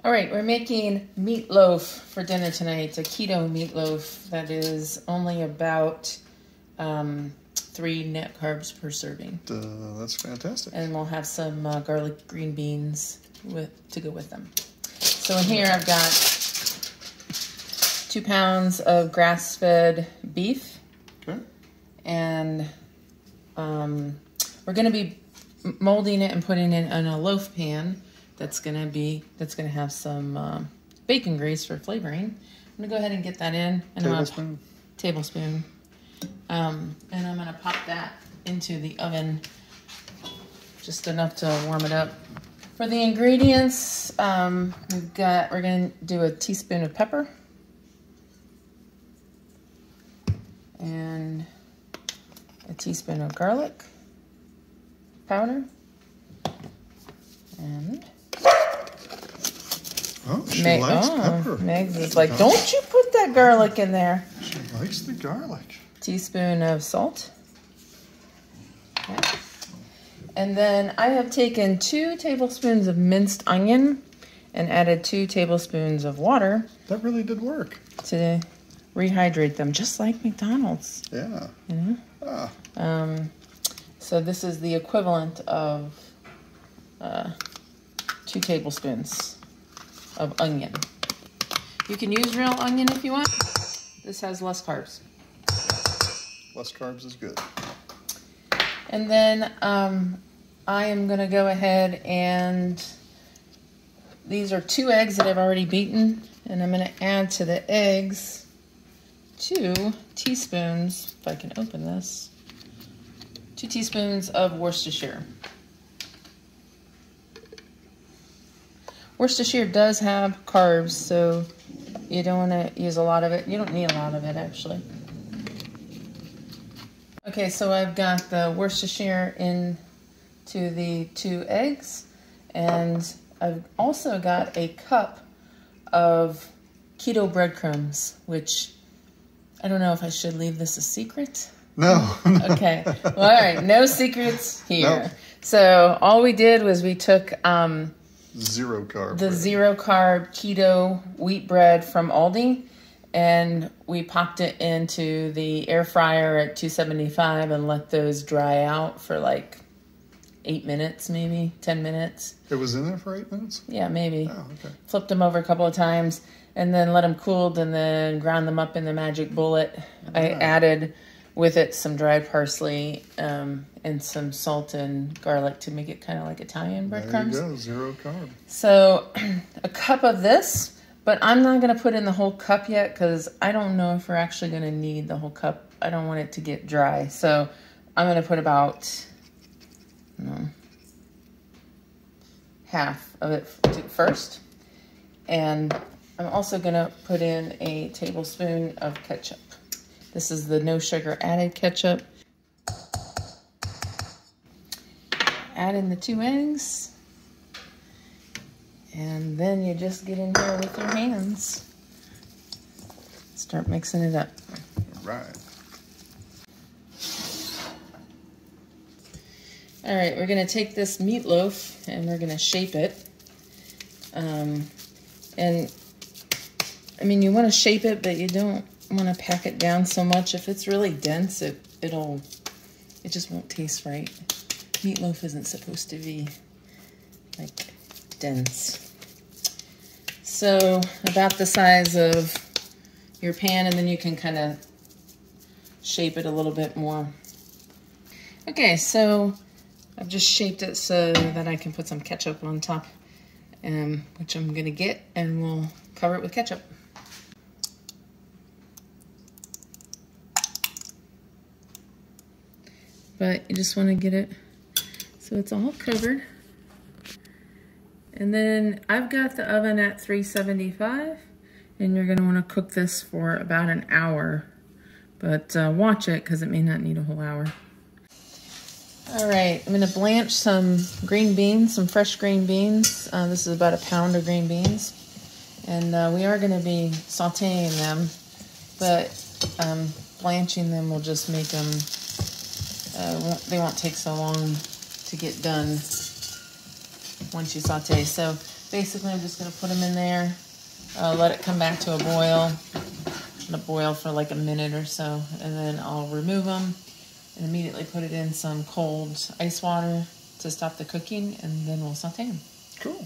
All right, we're making meatloaf for dinner tonight. It's a keto meatloaf that is only about 3 net carbs per serving. That's fantastic. And we'll have some garlic green beans to go with them. So in here I've got 2 pounds of grass-fed beef. Okay. And we're going to be molding it and putting it in a loaf pan. That's gonna have some bacon grease for flavoring. I'm gonna go ahead and get that in. And tablespoon. Tablespoon. And I'm gonna pop that into the oven, just enough to warm it up. For the ingredients, we're gonna do a teaspoon of pepper and a teaspoon of garlic powder and. Oh, she likes pepper. Megs is like, don't you put that garlic in there. She likes the garlic. Teaspoon of salt. Okay. And then I have taken 2 tablespoons of minced onion and added 2 tablespoons of water. That really did work. To rehydrate them, just like McDonald's. Yeah. You know? Ah. So this is the equivalent of 2 tablespoons of onion. You can use real onion if you want. This has less carbs. Less carbs is good. And then I am gonna go ahead and these are 2 eggs that I've already beaten, and I'm gonna add to the eggs 2 teaspoons, if I can open this, 2 teaspoons of Worcestershire. Worcestershire does have carbs, so you don't want to use a lot of it. You don't need a lot of it, actually. Okay, so I've got the Worcestershire into the 2 eggs, and I've also got a cup of keto breadcrumbs, which I don't know if I should leave this a secret. No. Okay, well, all right, no secrets here. Nope. So all we did was we took... 0 carb. The bread. 0 carb keto wheat bread from Aldi, and we popped it into the air fryer at 275 and let those dry out for like 8 minutes, maybe 10 minutes. It was in there for 8 minutes? Yeah, maybe. Oh, okay. Flipped them over a couple of times and then let them cool, and then ground them up in the Magic Bullet. I added with it some dried parsley and some salt and garlic to make it kind of like Italian breadcrumbs. There you go, 0 carb. So a cup of this, but I'm not going to put in the whole cup yet because I don't know if we're actually going to need the whole cup. I don't want it to get dry. So I'm going to put about half of it first. And I'm also going to put in a tablespoon of ketchup. This is the no sugar added ketchup. Add in the 2 eggs. And then you just get in here with your hands. Start mixing it up. All right. All right, we're gonna take this meatloaf and we're gonna shape it. And I mean, you wanna shape it, but you don't wanna pack it down so much. If it's really dense, it just won't taste right. Meatloaf isn't supposed to be like dense. So about the size of your pan, and then you can kind of shape it a little bit more. Okay, so I've just shaped it so that I can put some ketchup on top, which I'm gonna get, and we'll cover it with ketchup. But you just want to get it so it's all covered. And then I've got the oven at 375, and you're gonna want to cook this for about an hour. But watch it, because it may not need a whole hour. All right, I'm gonna blanch some green beans, some fresh green beans. This is about 1 pound of green beans. And we are gonna be sauteing them, but blanching them will just make them, they won't take so long to get done once you saute. So basically I'm just going to put them in there, let it come back to a boil, let it boil for like a minute or so, and then I'll remove them and immediately put it in some cold ice water to stop the cooking, and then we'll saute them. Cool.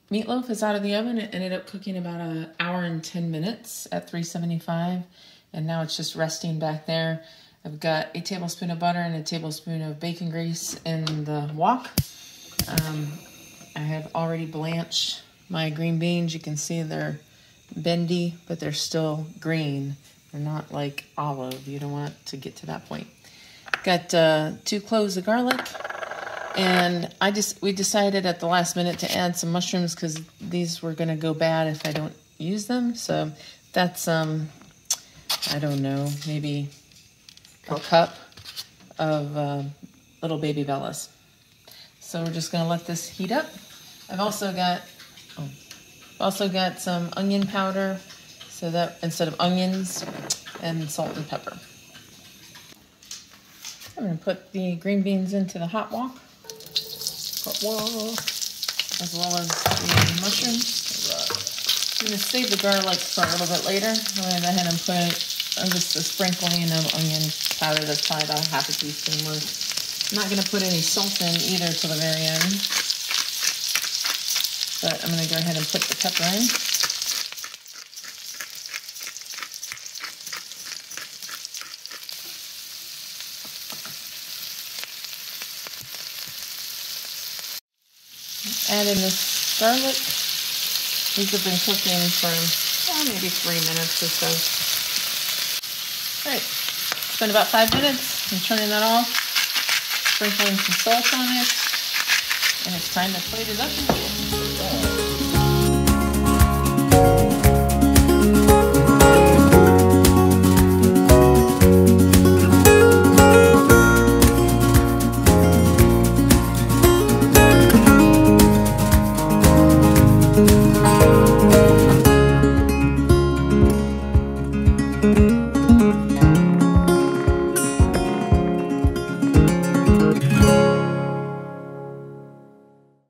Meatloaf is out of the oven. It ended up cooking about an hour and 10 minutes at 375, and now it's just resting back there. I've got a tablespoon of butter and a tablespoon of bacon grease in the wok. I have already blanched my green beans. You can see they're bendy, but they're still green. They're not like olive. You don't want it to get to that point. Got 2 cloves of garlic. And we decided at the last minute to add some mushrooms because these were going to go bad if I don't use them. So that's, I don't know, maybe a cup of little baby bellas. So we're just going to let this heat up. I've also got some onion powder, so that instead of onions, and salt and pepper. I'm going to put the green beans into the hot wok. As well as the mushrooms. I'm going to save the garlic for a little bit later. I'm going to go ahead and put just a sprinkling of onion powder. That's probably about half a teaspoon worth. I'm not going to put any salt in either till the very end. But I'm going to go ahead and put the pepper in. Add in this garlic. These have been cooking for maybe 3 minutes or so. All right, it's been about 5 minutes. I'm turning that off, sprinkling some salt on it, and it's time to plate it up.